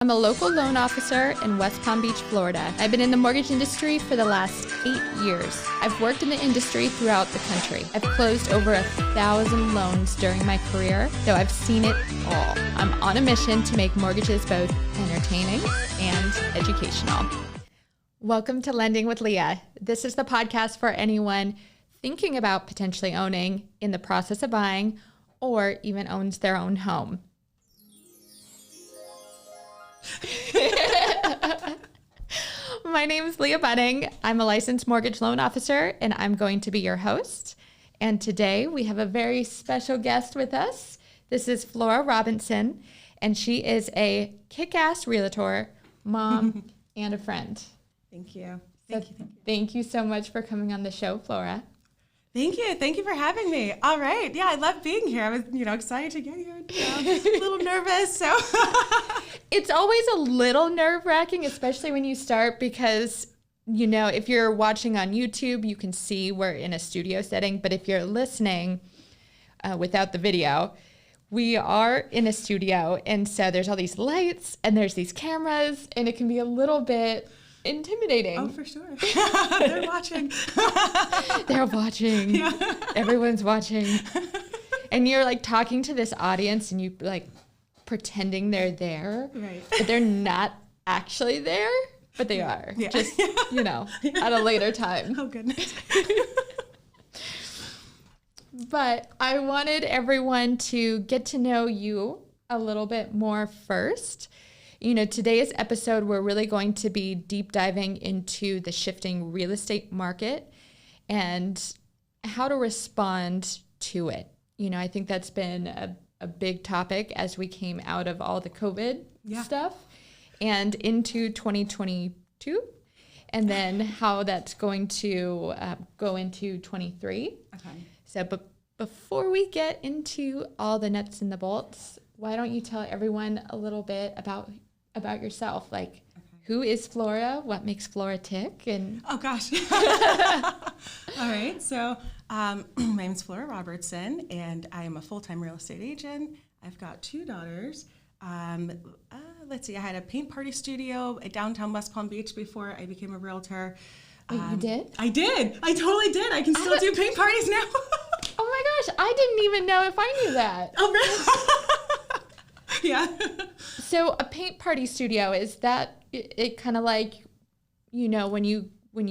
I'm a local loan officer in West Palm Beach, Florida. I've been in the mortgage industry for the last 8 years. I've worked in the industry throughout the country. I've closed over 1,000 loans during my career, so I've seen it all. I'm on a mission to make mortgages both entertaining and educational. Welcome to Lending with Leah. This is the podcast for anyone thinking about potentially owning, in the process of buying, or even owns their own home. My name is Leah Budding. I'm a licensed mortgage loan officer, and I'm going to be your host. And today we have a very special guest with us. This is Flora Robertson, and she is a kick-ass realtor, mom, and a friend. Thank you. Thank you so much for coming on the show, Flora. Thank you. Thank you for having me. All right. Yeah, I love being here. I was, excited to get here. A little nervous. So It's always a little nerve-wracking, especially when you start, because, if you're watching on YouTube, you can see we're in a studio setting. But if you're listening without the video, we are in a studio. And so there's all these lights and there's these cameras, and it can be a little bit intimidating. Oh, for sure. They're watching. They're watching. Yeah. Everyone's watching. And you're like talking to this audience and you like pretending they're there. Right. But they're not actually there, but they are. Yeah. Just, at a later time. Oh, goodness. But I wanted everyone to get to know you a little bit more first. Today's episode, we're really going to be deep diving into the shifting real estate market and how to respond to it. I think that's been a big topic as we came out of all the COVID stuff and into 2022, and then how that's going to go into 23. Okay. So, but before we get into all the nuts and the bolts, why don't you tell everyone a little bit about yourself? Like, who is Flora? What makes Flora tick? And oh, gosh. All right. So my name's Flora Robertson, and I am a full-time real estate agent. I've got 2 daughters. Let's see. I had a paint party studio at downtown West Palm Beach before I became a realtor. Wait, you did? I did. I totally did. I can still do paint parties now. Oh, my gosh. I didn't even know if I knew that. Oh, really? Yeah. So a paint party studio, is that it kind of like, when you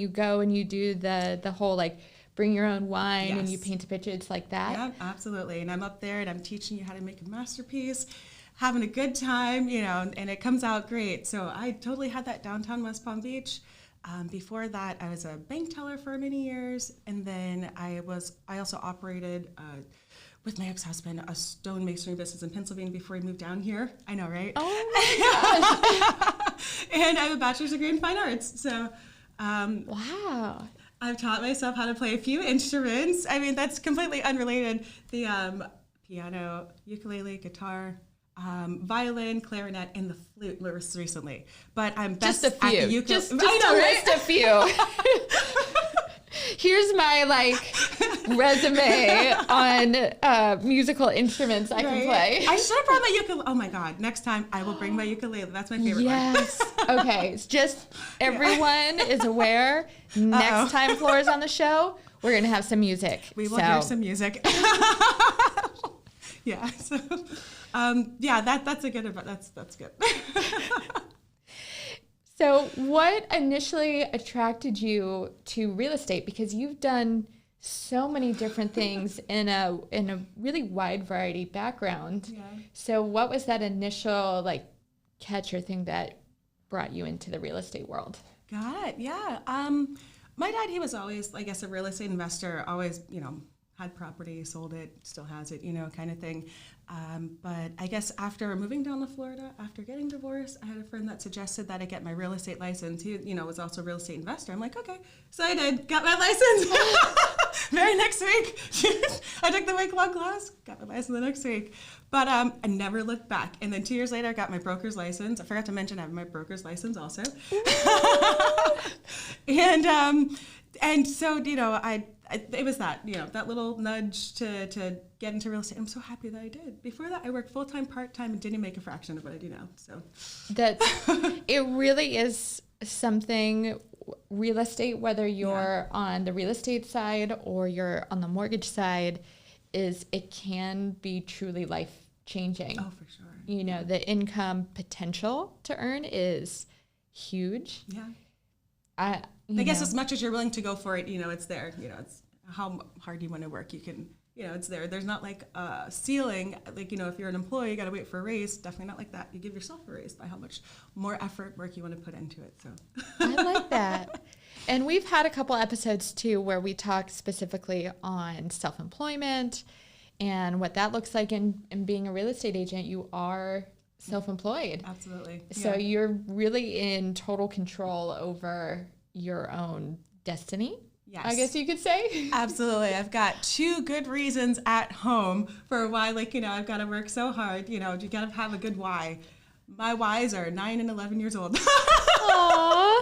go and you do the whole like bring your own wine and you paint a picture, it's like that? Yeah, absolutely. And I'm up there and I'm teaching you how to make a masterpiece, having a good time, and it comes out great. So I totally had that downtown West Palm Beach. Before that, I was a bank teller for many years. And then I also operated with my ex-husband, a stone masonry business in Pennsylvania before we moved down here. I know, right? Oh my gosh. And I have a bachelor's degree in fine arts. So, wow. I've taught myself how to play a few instruments. I mean, that's completely unrelated. The piano, ukulele, guitar, violin, clarinet, and the flute recently. But I'm best at the ukulele. Just list a few. Here's my resume on musical instruments I can play. I should have brought my ukulele. Oh my God! Next time I will bring my ukulele. That's my favorite one. Yes. Okay. It's just everyone is aware. Next time Flora's on the show, we're gonna have some music. We will hear some music. Yeah. So, that's a good. That's good. So what initially attracted you to real estate? Because you've done so many different things in a really wide variety background. Yeah. So what was that initial catch or thing that brought you into the real estate world? Got it. Yeah. My dad, he was always, I guess, a real estate investor, always, had property, sold it, still has it, kind of thing. But I guess after moving down to Florida, after getting divorced, I had a friend that suggested that I get my real estate license. He, was also a real estate investor. I'm like, okay. So I did, got my license. Very next week. I took the week-long class, got my license the next week. But I never looked back. And then 2 years later, I got my broker's license. I forgot to mention I have my broker's license also. And so, it was that, that little nudge to get into real estate. I'm so happy that I did. Before that, I worked full-time, part-time, and didn't make a fraction of what I do now. So it really is something, real estate, whether you're on the real estate side or you're on the mortgage side, it can be truly life-changing. Oh, for sure. The income potential to earn is huge. Yeah. I guess as much as you're willing to go for it, it's there. It's how hard you want to work. You can, it's there. There's not like a ceiling. Like, if you're an employee, you got to wait for a raise. Definitely not like that. You give yourself a raise by how much more effort, work you want to put into it. So I like that. And we've had a couple episodes too where we talk specifically on self-employment and what that looks like in being a real estate agent. You are self-employed. Absolutely. So you're really in total control over your own destiny. Yes. I guess you could say. Absolutely. I've got 2 good reasons at home for why, I've got to work so hard. You got to have a good why. My whys are 9 and 11 years old. Aww.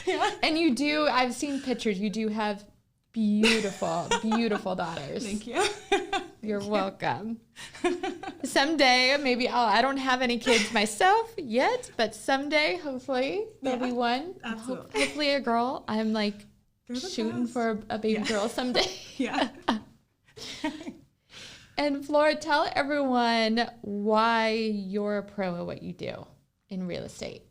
Yeah. And you do, I've seen pictures, you do have beautiful, beautiful daughters. Thank you. You're welcome. Someday, maybe I don't have any kids myself yet, but someday, hopefully, there'll be one. Absolutely. Hopefully a girl. I'm shooting for a baby girl someday. Yeah. And Flora, tell everyone why you're a pro at what you do in real estate.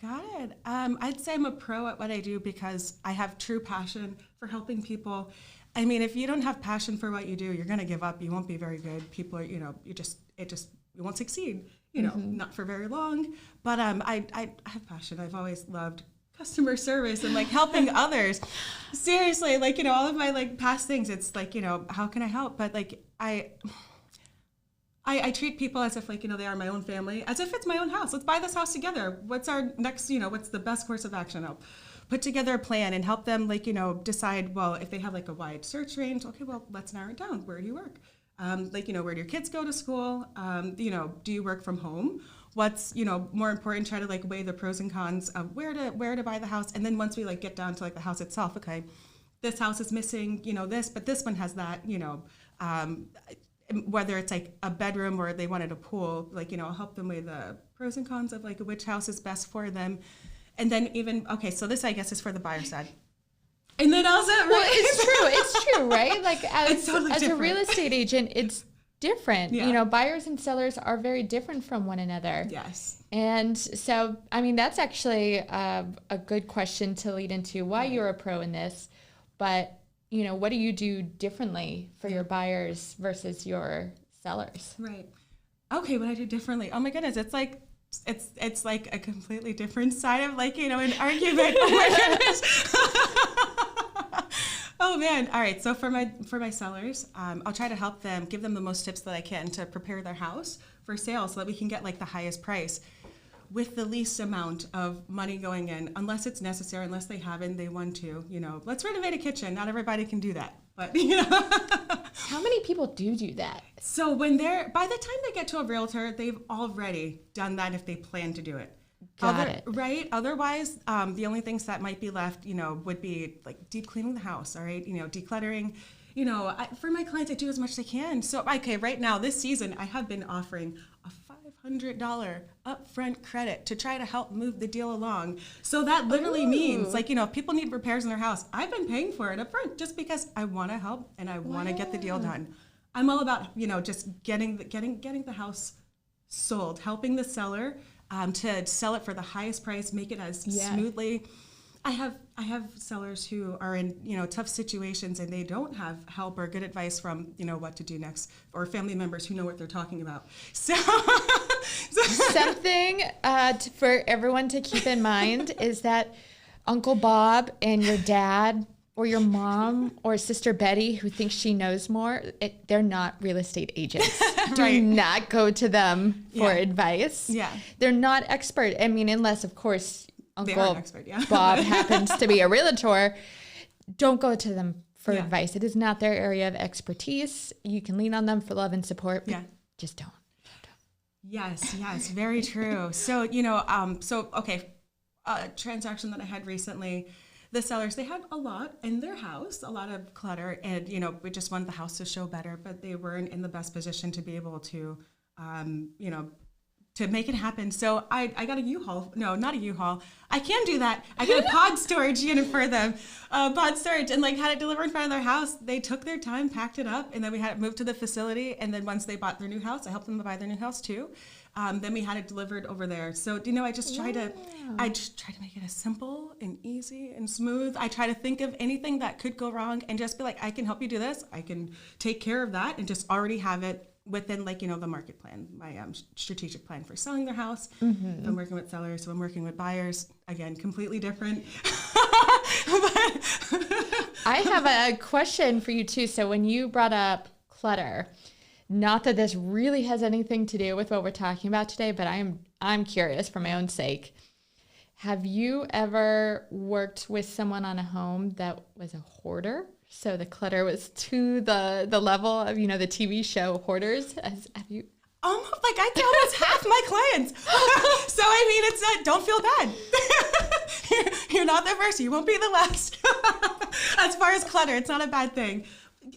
Got it. I'd say I'm a pro at what I do because I have true passion for helping people. I mean, if you don't have passion for what you do, you're going to give up. You won't be very good. People are, you won't succeed, not for very long. But I have passion. I've always loved customer service and helping others. Seriously, all of my past things, it's how can I help? But I treat people as if they are my own family, as if it's my own house. Let's buy this house together. What's our next, what's the best course of action? I'll put together a plan and help them decide, well, if they have a wide search range, okay, well, let's narrow it down. Where do you work? Where do your kids go to school? Do you work from home? What's, more important, try to weigh the pros and cons of where to buy the house. And then once we get down to the house itself, okay, this house is missing, this, but this one has that, whether it's a bedroom or they wanted a pool, I'll help them weigh the pros and cons of which house is best for them. And then so this I guess is for the buyer side. And then also, right? Well, it's true, right? As totally a real estate agent, it's different. Yeah. Buyers and sellers are very different from one another. Yes. And so, that's actually a good question to lead into why you're a pro in this. But what do you do differently for your buyers versus your sellers? Right. Okay, what I do differently. Oh my goodness, it's a completely different side of an argument. Oh my goodness. Oh man. All right. So for my sellers, I'll try to help them, give them the most tips that I can to prepare their house for sale so that we can get the highest price with the least amount of money going in, unless it's necessary, unless they haven't, they want to, let's renovate a kitchen. Not everybody can do that, but How many people do that? So by the time they get to a realtor, they've already done that if they plan to do it. Got it. Right. Otherwise, the only things that might be left, would be deep cleaning the house. All right. Decluttering. For my clients, I do as much as I can. So, okay, right now, this season, I have been offering a $500 upfront credit to try to help move the deal along. So that literally means, if people need repairs in their house, I've been paying for it upfront just because I want to help and I want to get the deal done. I'm all about, just getting the house sold, helping the seller to sell it for the highest price, make it as smoothly. I have sellers who are in tough situations and they don't have help or good advice from what to do next, or family members who know what they're talking about. So something for everyone to keep in mind is that Uncle Bob and your dad or your mom or Sister Betty who thinks she knows more, they're not real estate agents. Do not go to them for advice. Yeah, they're not expert. Unless of course Uncle expert, Bob happens to be a realtor, don't go to them for advice. It is not their area of expertise. You can lean on them for love and support, but just don't. Yes, very true. So, a transaction that I had recently, the sellers, they had a lot in their house, a lot of clutter, and we just wanted the house to show better, but they weren't in the best position to be able to, to make it happen. So I got a U-Haul. No, not a U-Haul. I can do that. I got a pod storage unit for them, pod storage, and had it delivered in front of their house. They took their time, packed it up, and then we had it moved to the facility. And then once they bought their new house, I helped them to buy their new house too. Then we had it delivered over there. So I just try to make it as simple and easy and smooth. I try to think of anything that could go wrong and just be like, I can help you do this. I can take care of that, and just already have it within the market plan, my strategic plan for selling their house. Mm-hmm. I'm working with sellers, so I'm working with buyers. Again, completely different. I have a question for you too. So when you brought up clutter, not that this really has anything to do with what we're talking about today, but I'm curious for my own sake. Have you ever worked with someone on a home that was a hoarder? So the clutter was to the level of, the TV show Hoarders. Have you? I tell almost half my clients. So, it's not, don't feel bad. You're not the first. You won't be the last. As far as clutter, it's not a bad thing.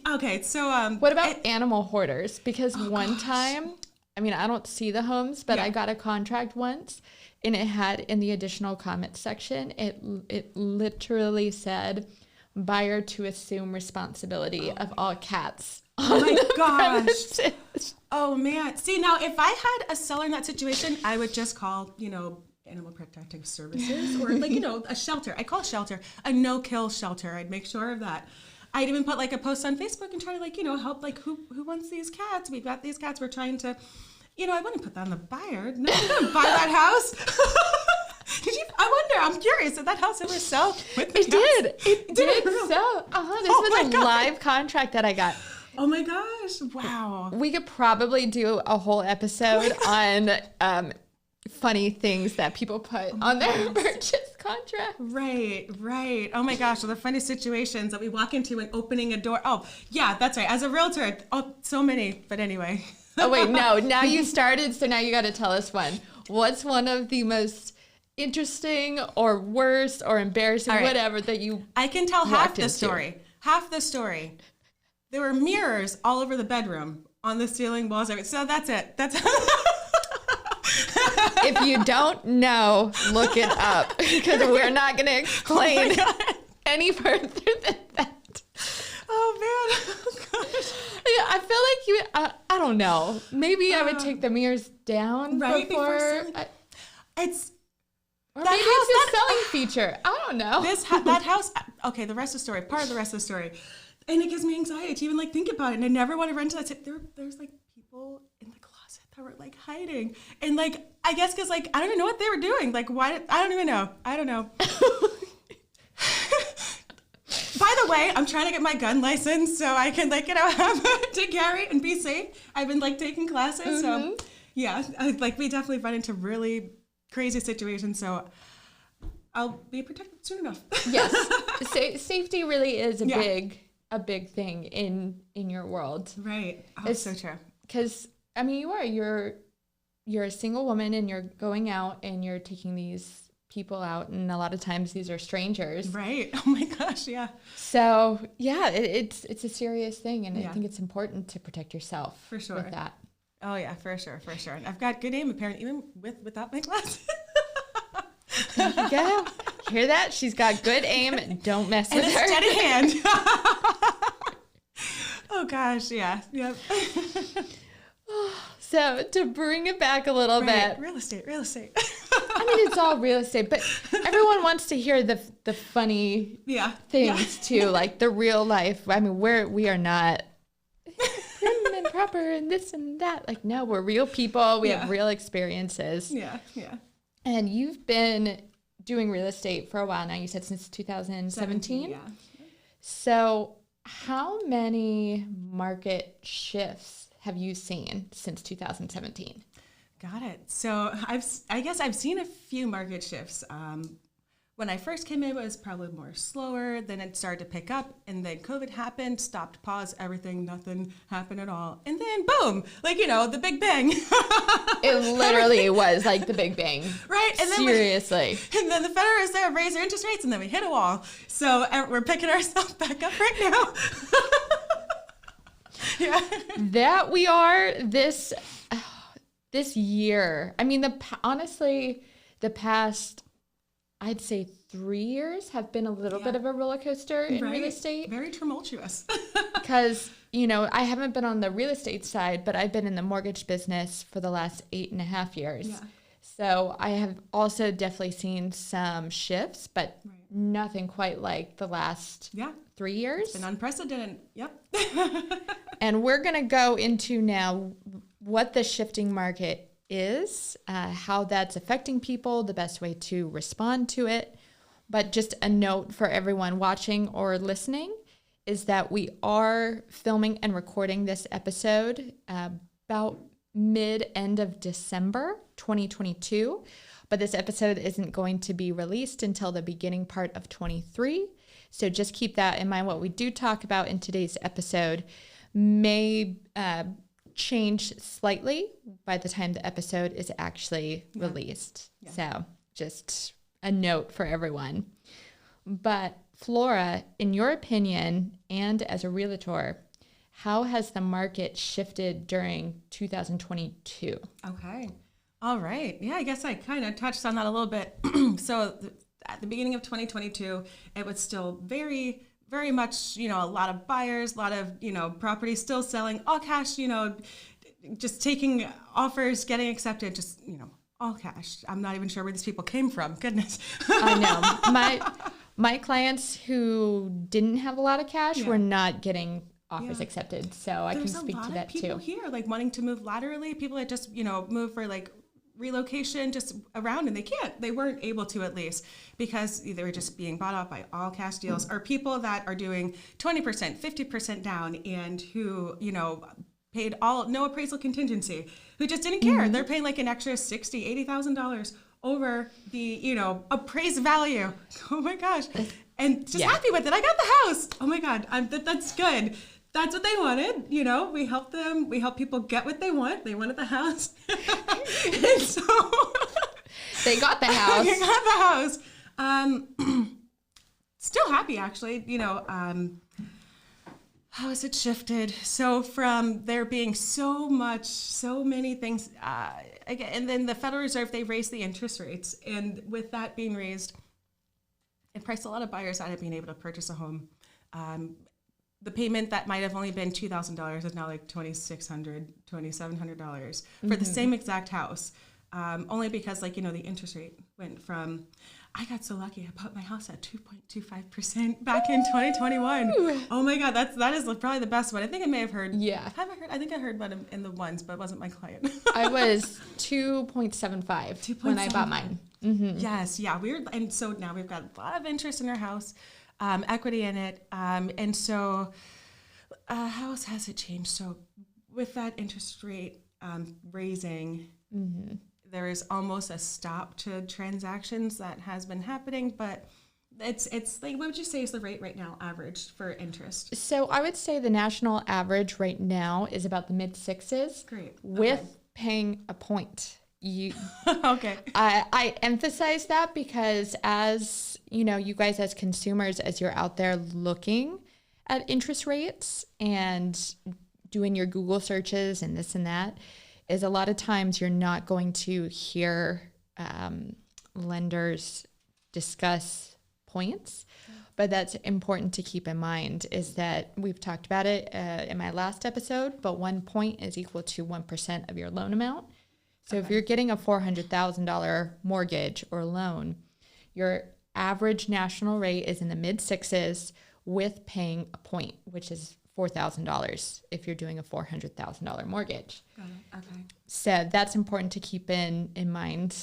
Okay, so. What about animal hoarders? Because one time, I don't see the homes, but I got a contract once, and it had in the additional comments section, it literally said, buyer to assume responsibility of all cats. Oh my gosh. Premises. Oh man. See, now if I had a seller in that situation, I would just call, Animal Protective Services or a shelter. I call shelter a no-kill shelter. I'd make sure of that. I'd even put a post on Facebook and try to help who wants these cats? We've got these cats. We're trying to, I wouldn't put that on the buyer. No, I'm gonna buy that house. I wonder, I'm curious, did that house ever sell? It did really? Sell. This was a live contract that I got. Oh my gosh, wow. We could probably do a whole episode on funny things that people put on their purchase contract. Right. Oh my gosh, well, the funny situations that we walk into when opening a door. Oh, yeah, that's right. As a realtor, so many, but anyway. Oh wait, no, now you started, so now you got to tell us one. What's one of the most interesting or worst or embarrassing, whatever, that you I can tell half the story. Half the story. There were mirrors all over the bedroom, on the ceiling, walls, everything. So that's it. If you don't know, look it up, because we're not going to explain any further than that. Oh man. Oh, gosh. Yeah, I feel like I don't know. Maybe I would take the mirrors down before it's. Or maybe it's a selling feature. I don't know. That house. Okay, the rest of the story. Part of the rest of the story, and it gives me anxiety to even think about it. And I never want to run to that. There's people in the closet that were hiding, and I guess because I don't even know what they were doing. Why? I don't even know. I don't know. By the way, I'm trying to get my gun license so I can have to carry and be safe. I've been taking classes, so yeah, we definitely run into really crazy situations, so I'll be protected soon enough. Yes, safety really is a big thing in your world. Right. Oh, it's so true. Because you're a single woman, and you're going out and you're taking these people out, and a lot of times these are strangers. Right. Oh my gosh. Yeah. So yeah, it's a serious thing, and I think it's important to protect yourself for sure with that. Oh yeah, for sure. And I've got good aim apparently, even without my glasses. There you go. Hear that? She's got good aim. Don't mess with her. And a steady hand. Oh gosh, yeah. Yep. So to bring it back a little bit. Real estate. It's all real estate, but everyone wants to hear the funny things too, the real life. We are not prim and proper and this and that. No, we're real people. We have real experiences. Yeah. And you've been doing real estate for a while now. You said since 2017? Yeah. So how many market shifts have you seen since 2017? Got it. So I guess I've seen a few market shifts. when I first came in, it was probably more slower. Then it started to pick up, and then COVID happened, stopped, paused, everything, nothing happened at all. And then boom, like, the Big Bang. It literally was like the Big Bang. Right? And then seriously. And then the Federal Reserve raised their interest rates, and then we hit a wall. So we're picking ourselves back up right now. Yeah. That we are this year. I mean, honestly, the past, I'd say 3 years have been a little bit of a roller coaster in real estate. Very tumultuous. Because, I haven't been on the real estate side, but I've been in the mortgage business for the last 8.5 years. Yeah. So I have also definitely seen some shifts, but nothing quite like the last 3 years. It's been unprecedented. Yep. And we're going to go into now what the shifting market is, how that's affecting people, the best way to respond to it. But just a note for everyone watching or listening is that we are filming and recording this episode about end of December 2022. But this episode isn't going to be released until the beginning part of 23. So just keep that in mind. What we do talk about in today's episode may change slightly by the time the episode is actually released. Yeah. So just a note for everyone. But Flora, in your opinion, and as a realtor, how has the market shifted during 2022? Okay. All right. Yeah, I guess I kind of touched on that a little bit. So at the beginning of 2022, it was still very, very much, a lot of buyers, a lot of, properties still selling, all cash, just taking offers, getting accepted, just, all cash. I'm not even sure where these people came from. Goodness. I know. My clients who didn't have a lot of cash were not getting offers accepted. So I can speak to that too. There's a lot of people here like wanting to move laterally, people that just, move for like relocation just around, and they weren't able to, at least because they were just being bought out by all cash deals, or people that are doing 20%, 50% down, and who, paid no appraisal contingency, who just didn't care. Mm-hmm. They're paying like an extra $60,000, $80,000 over the, appraised value. Oh my gosh. And just happy with it. I got the house. Oh my God. That's good. That's what they wanted. We help them. We help people get what they want. They wanted the house. And so they got the house. They got the house. Still happy, actually. How has it shifted? So from there being so many things, again, and then the Federal Reserve, they raised the interest rates. And with that being raised, it priced a lot of buyers out of being able to purchase a home. The payment that might have only been $2,000 is now like $2,600, $2,700 for the same exact house. Only because, the interest rate went from, I got so lucky. I bought my house at 2.25% back in 2021. Ooh. Oh my God, that is probably the best one. I think I may have heard. Yeah. I think I heard one in the ones, but it wasn't my client. I was 2.75 when I bought mine. Mm-hmm. Yes, yeah. And so now we've got a lot of interest in our house, equity in it. And so how else has it changed? So with that interest rate raising, there is almost a stop to transactions that has been happening, but it's like, what would you say is the rate right now, average for interest? So I would say the national average right now is about the mid sixes. Great. With paying a point. Okay. I emphasize that because as you guys as consumers, as you're out there looking at interest rates and doing your Google searches and this and that, is a lot of times you're not going to hear lenders discuss points, but that's important to keep in mind is that we've talked about it in my last episode, but 1 point is equal to 1% of your loan amount. So if you're getting a $400,000 mortgage or loan, your average national rate is in the mid sixes with paying a point, which is $4,000 if you're doing a $400,000 mortgage. Got it. Okay. So that's important to keep in mind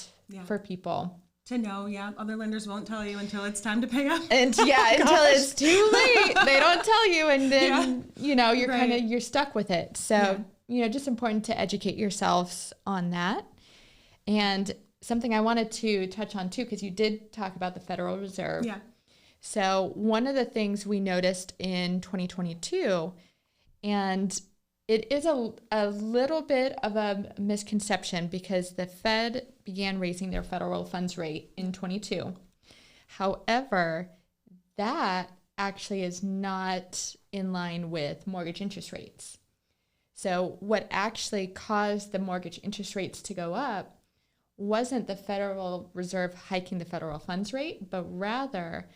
for people. To know, other lenders won't tell you until it's time to pay up. And until it's too late, they don't tell you, and then you're you're stuck with it. So just important to educate yourselves on that. And something I wanted to touch on too, because you did talk about the Federal Reserve. Yeah. So one of the things we noticed in 2022, and it is a little bit of a misconception because the Fed began raising their federal funds rate in 22. However, that actually is not in line with mortgage interest rates. So what actually caused the mortgage interest rates to go up wasn't the Federal Reserve hiking the federal funds rate, but rather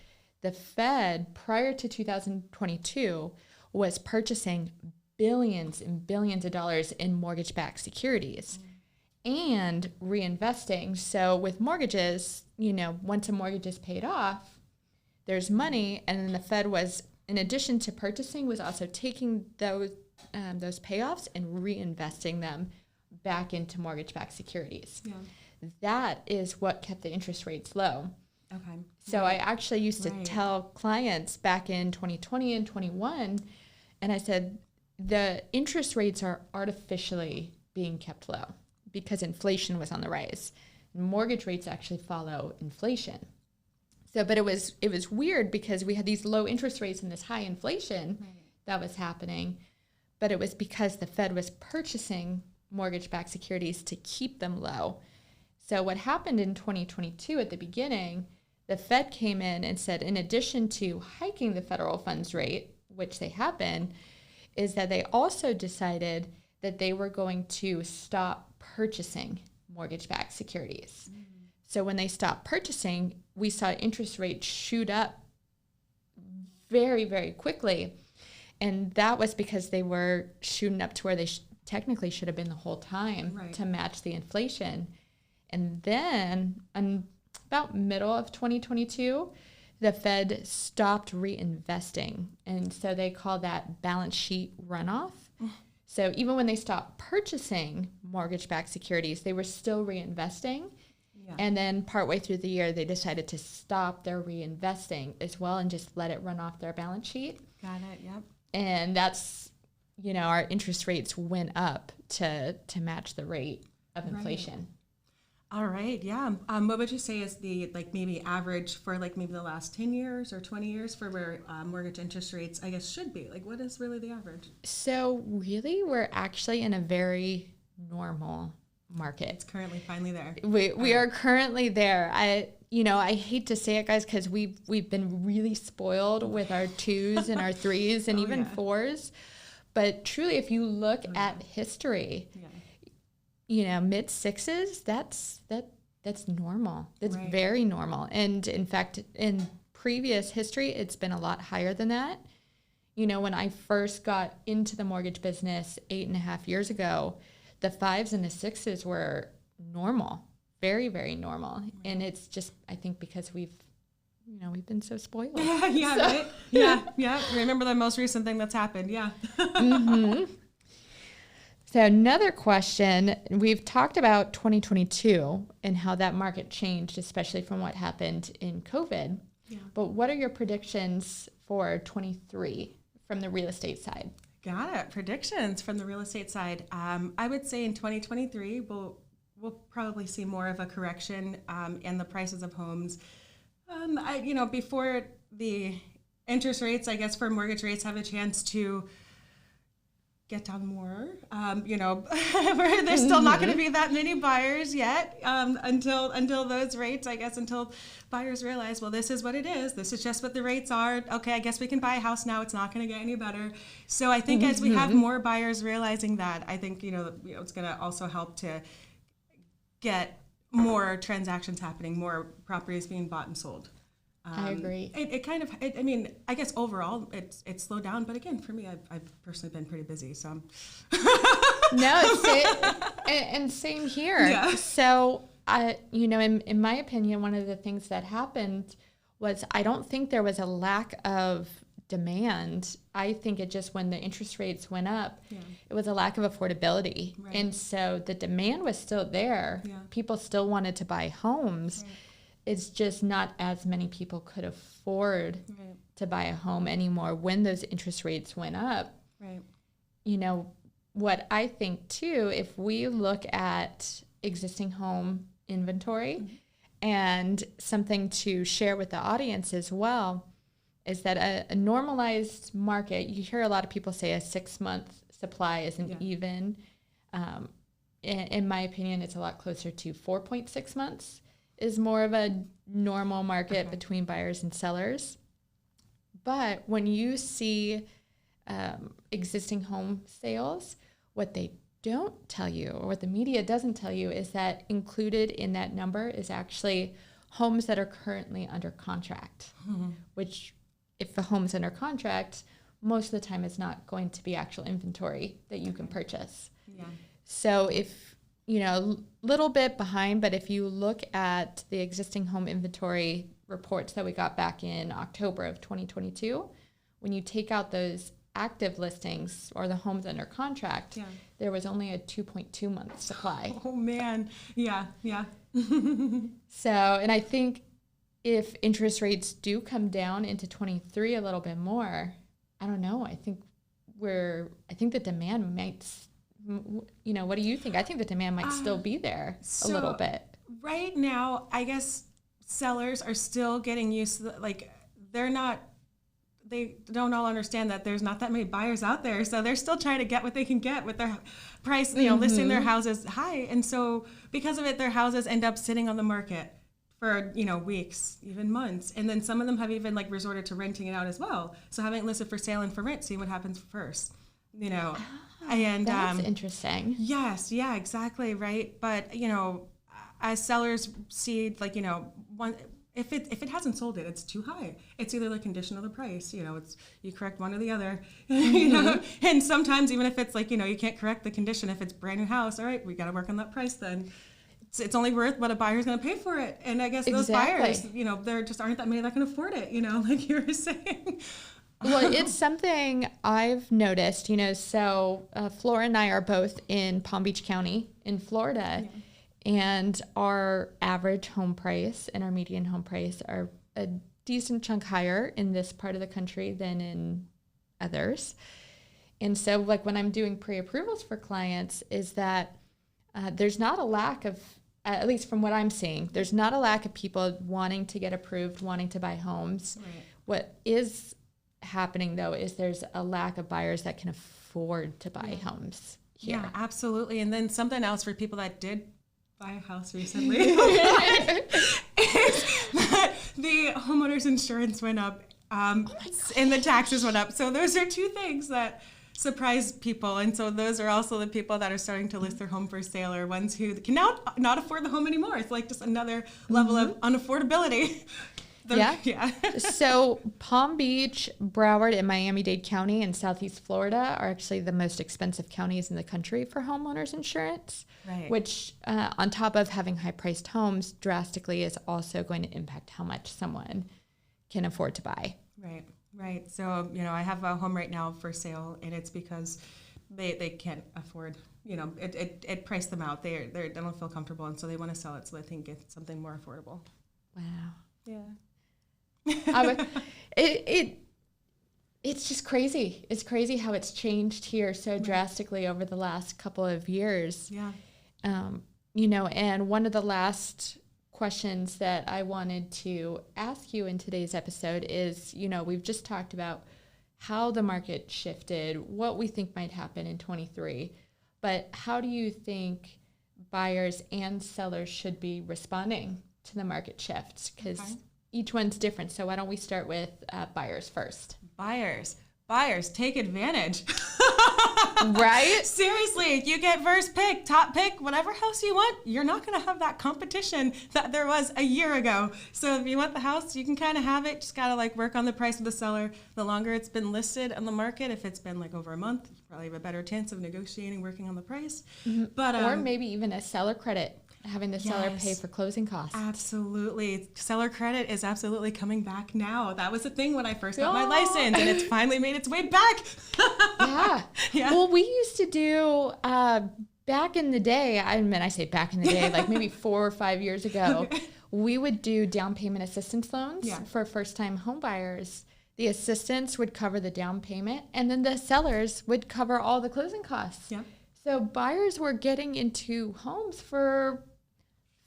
the Fed, prior to 2022, was purchasing billions and billions of dollars in mortgage-backed securities and reinvesting. So with mortgages, once a mortgage is paid off, there's money, and then the Fed was, in addition to purchasing, was also taking those payoffs and reinvesting them back into mortgage-backed securities. Yeah. That is what kept the interest rates low. Okay. So I actually used to tell clients back in 2020 and 21, and I said, the interest rates are artificially being kept low because inflation was on the rise. Mortgage rates actually follow inflation. So, but it was weird because we had these low interest rates and this high inflation that was happening, but it was because the Fed was purchasing mortgage-backed securities to keep them low. So what happened in 2022 at the beginning, the Fed came in and said, in addition to hiking the federal funds rate, which they have been, is that they also decided that they were going to stop purchasing mortgage-backed securities. So when they stopped purchasing, we saw interest rates shoot up very, very quickly. And that was because they were shooting up to where they technically should have been the whole time to match the inflation. And then about middle of 2022, the Fed stopped reinvesting. And so they call that balance sheet runoff. So even when they stopped purchasing mortgage-backed securities, they were still reinvesting. Yeah. And then partway through the year, they decided to stop their reinvesting as well and just let it run off their balance sheet. Got it, yep. And that's, our interest rates went up to match the rate of inflation. All right, yeah. What would you say is the maybe average for maybe the last 10 years or 20 years for where mortgage interest rates, I guess, should be? What is really the average? So really, we're actually in a very normal market. It's currently finally there. We are currently there. I hate to say it, guys, because we've been really spoiled with our 2s and our 3s and even 4s. But truly, if you look at history, mid 6s, that's normal. That's very normal. And in fact, in previous history, it's been a lot higher than that. When I first got into the mortgage business 8.5 years ago, the 5s and the 6s were normal, very, very normal. Right. And it's just, I think, because we've been so spoiled. Right? Yeah. Remember the most recent thing that's happened. Yeah. Mm-hmm. So another question, we've talked about 2022 and how that market changed, especially from what happened in COVID. Yeah. But what are your predictions for 23 from the real estate side? Got it. Predictions from the real estate side. I would say in 2023, we'll probably see more of a correction in the prices of homes. Before the interest rates, I guess, for mortgage rates have a chance to get down more. Where there's still not going to be that many buyers yet until those rates, I guess, until buyers realize, well, this is what it is. This is just what the rates are. Okay, I guess we can buy a house now. It's not going to get any better. So I think as we have more buyers realizing that, I think, it's going to also help to get more transactions happening, more properties being bought and sold. I agree. I guess overall it's slowed down, but again, for me, I've personally been pretty busy, so. And same here. Yeah. So in my opinion, one of the things that happened was I don't think there was a lack of demand. I think it just, when the interest rates went up, it was a lack of affordability. Right. And so the demand was still there. Yeah. People still wanted to buy homes. Right. It's just not as many people could afford to buy a home anymore when those interest rates went up. Right. What I think too, if we look at existing home inventory. And something to share with the audience as well is that a normalized market, you hear a lot of people say a 6-month supply isn't even. In my opinion, it's a lot closer to 4.6 months is more of a normal market between buyers and sellers. But when you see existing home sales, what they don't tell you, or what the media doesn't tell you, is that included in that number is actually homes that are currently under contract, which if a home's under contract, most of the time it's not going to be actual inventory that you can purchase. Yeah. So if, little bit behind, but if you look at the existing home inventory reports that we got back in October of 2022, when you take out those active listings or the homes under contract, there was only a 2.2 month supply. Oh man. Yeah. So, and I think if interest rates do come down into 23 a little bit more, I don't know. I think the demand might, what do you think? I think the demand might still be there a little bit. Right now, I guess sellers are still getting used to they don't all understand that there's not that many buyers out there. So they're still trying to get what they can get with their price, listing their houses high. And so because of it, their houses end up sitting on the market for, weeks, even months. And then some of them have even resorted to renting it out as well. So having it listed for sale and for rent, see what happens first, and that's interesting. Yes. Yeah, exactly. Right. But, as sellers see, if it hasn't sold it, it's too high. It's either the condition or the price. It's you correct one or the other. And sometimes even if it's you can't correct the condition, if it's brand new house, all right, we got to work on that price then. It's only worth what a buyer's going to pay for it. And I guess those buyers, there just aren't that many that can afford it. Like you were saying. Well, it's something I've noticed. So Flora and I are both in Palm Beach County in Florida. Yeah. And our average home price and our median home price are a decent chunk higher in this part of the country than in others. And so when I'm doing pre-approvals for clients is that there's not a lack of, at least from what I'm seeing, there's not a lack of people wanting to get approved, wanting to buy homes. Right. What is happening, though, is there's a lack of buyers that can afford to buy homes here. Yeah, absolutely. And then something else for people that did buy a house recently is that the homeowner's insurance went up and the taxes went up. So those are two things that surprise people. And so those are also the people that are starting to list their home for sale, or ones who can now not afford the home anymore. It's just another level of unaffordability. So Palm Beach, Broward, and Miami-Dade County in Southeast Florida are actually the most expensive counties in the country for homeowners insurance, which on top of having high-priced homes drastically is also going to impact how much someone can afford to buy. Right. So, I have a home right now for sale, and it's because they can't afford, it priced them out. They don't feel comfortable, and so they want to sell it so they can get something more affordable. Wow. Yeah. It's just crazy. It's crazy how it's changed here so drastically over the last couple of years. Yeah. And one of the last questions that I wanted to ask you in today's episode is, we've just talked about how the market shifted, what we think might happen in 23, but how do you think buyers and sellers should be responding to the market shifts? Because each one's different. So why don't we start with buyers first? Buyers, take advantage. Right? Seriously, you get first pick, top pick, whatever house you want. You're not going to have that competition that there was a year ago. So if you want the house, you can kind of have it. Just got to work on the price with the seller. The longer it's been listed on the market, if it's been over a month, you probably have a better chance of negotiating, working on the price. Mm-hmm. But or maybe even a seller credit. Having the seller pay for closing costs. Absolutely. Seller credit is absolutely coming back now. That was a thing when I first got my license, and it's finally made its way back. Yeah. Well, we used to do, back in the day, I say back in the day, maybe 4 or 5 years ago, we would do down payment assistance loans for first-time home buyers. The assistance would cover the down payment, and then the sellers would cover all the closing costs. Yeah. So buyers were getting into homes for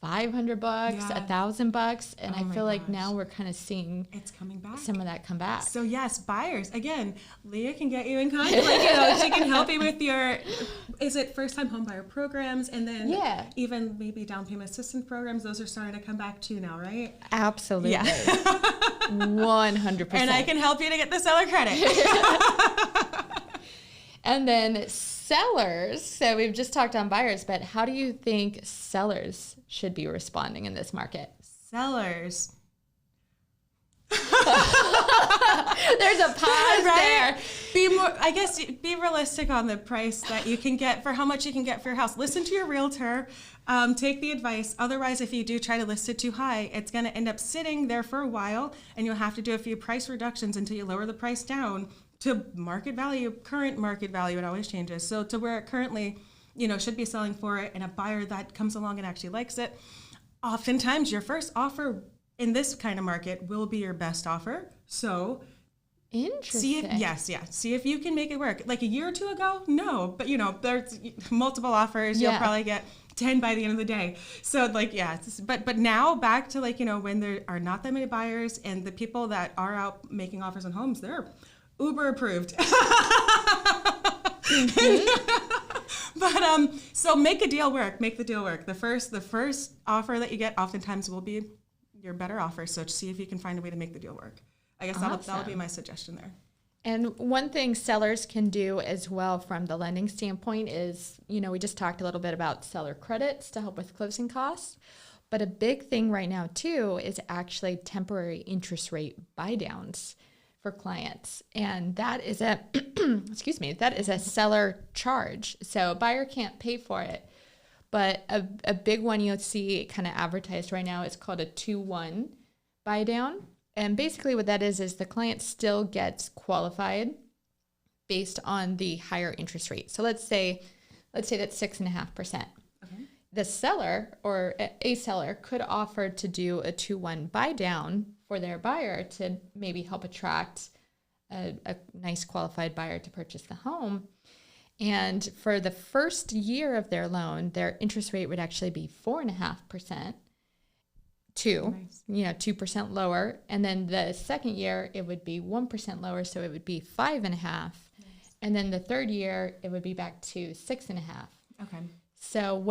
$500, Yeah. $1,000. And Oh I my feel like gosh. now we're kind of seeing It's coming back. some of that come back. So yes, buyers. Again, Leah can get you in contact. Like, you know, she can help you with your, is it first-time home buyer programs, and then Yeah. even maybe down payment assistance programs. Those are starting to come back too now, right? Absolutely. Yeah. 100%. And I can help you to get the seller credit. And then sellers. So we've just talked on buyers, but how do you think sellers should be responding in this market? Sellers. There's a pause there. Be more, I guess, be realistic on the price that you can get for how much you can get for your house. Listen to your realtor. Take the advice. Otherwise, if you do try to list it too high, it's going to end up sitting there for a while, and you'll have to do a few price reductions until you lower the price down to market value. Current market value, it always changes. So to where it currently, you know, should be selling for it, and a buyer that comes along and actually likes it. Oftentimes, your first offer in this kind of market will be your best offer. So Interesting. see if you can make it work. Like a year or two ago, no, but you know, there's multiple offers. Yeah. You'll probably get 10 by the end of the day. So like, yeah, but now back to like, you know, when there are not that many buyers, and the people that are out making offers on homes, they're Uber approved. But so make a deal work. Make the deal work. The first offer that you get oftentimes will be your better offer. So see if you can find a way to make the deal work. I guess that'll be my suggestion there. And one thing sellers can do as well from the lending standpoint is, you know, we just talked a little bit about seller credits to help with closing costs. But a big thing right now, too, is actually temporary interest rate buy downs for clients. And that is a, that is a seller charge. So a buyer can't pay for it. But a big one you'll see kind of advertised right now is called a 2-1 buy down. And basically what that is the client still gets qualified based on the higher interest rate. So let's say that's 6.5%. Okay. The seller or a seller could offer to do a 2-1 buy down for their buyer to maybe help attract a nice qualified buyer to purchase the home. And for the first year of their loan, their interest rate would actually be 4.5%. 2% lower. And then the second year, it would be 1% lower. So it would be 5.5%. Nice. And then the third year, it would be back to 6.5%. Okay. So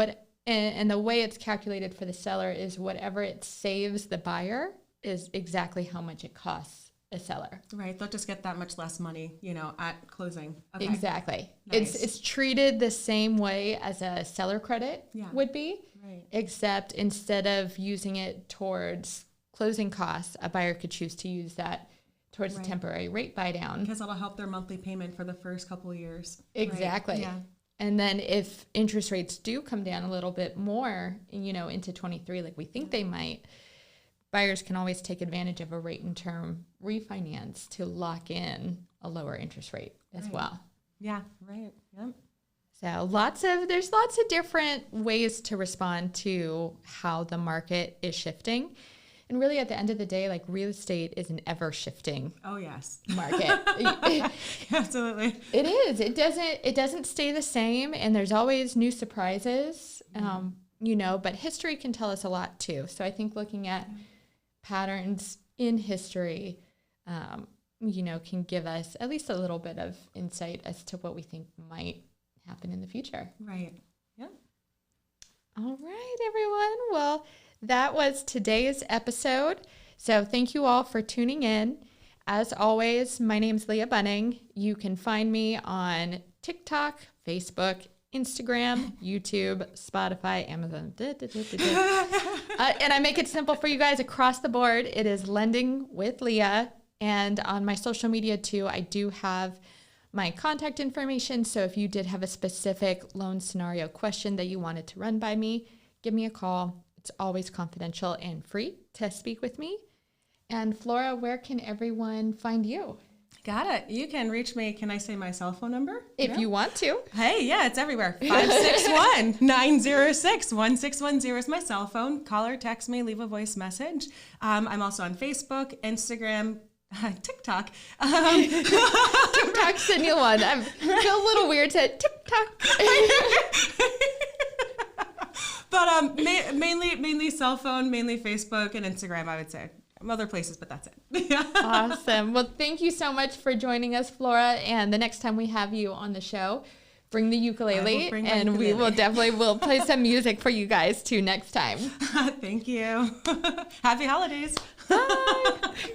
and the way it's calculated for the seller is whatever it saves the buyer is exactly how much it costs a seller. Right. They'll just get that much less money, you know, at closing. Okay. Exactly. Nice. It's treated the same way as a seller credit would be. Right. Except instead of using it towards closing costs, a buyer could choose to use that towards a temporary rate buy down. Because that'll help their monthly payment for the first couple of years. Exactly. Right? Yeah. And then if interest rates do come down a little bit more, you know, into 23, like we think they might, buyers can always take advantage of a rate and term refinance to lock in a lower interest rate as well. Yeah. Right. Yep. So there's lots of different ways to respond to how the market is shifting. And really at the end of the day, like real estate is an ever shifting market. Absolutely. It is. It doesn't stay the same, and there's always new surprises. You know, but history can tell us a lot too. So I think looking at patterns in history, you know, can give us at least a little bit of insight as to what we think might happen in the future. Right. Yeah. All right, everyone. Well, that was today's episode. So thank you all for tuning in. As always, my name's Leah Bunning. You can find me on TikTok, Facebook, Instagram, YouTube, Spotify, Amazon. And I make it simple for you guys across the board. It is Lending with Leah. And on my social media too, I do have my contact information. So if you did have a specific loan scenario question that you wanted to run by me, give me a call. It's always confidential and free to speak with me. And Flora, where can everyone find you? Got it. You can reach me. Can I say my cell phone number? If you want to. Hey, yeah, it's everywhere. 561-906-1610 is my cell phone. Call or text me, leave a voice message. I'm also on Facebook, Instagram, TikTok. TikTok's the new one. I feel a little weird to TikTok. But mainly cell phone, mainly Facebook and Instagram, I would say. Other places, but that's it. Awesome. Well, thank you so much for joining us, Flora. And the next time we have you on the show, bring the ukulele, and we will definitely play some music for you guys too next time. Thank you. Happy holidays. Bye.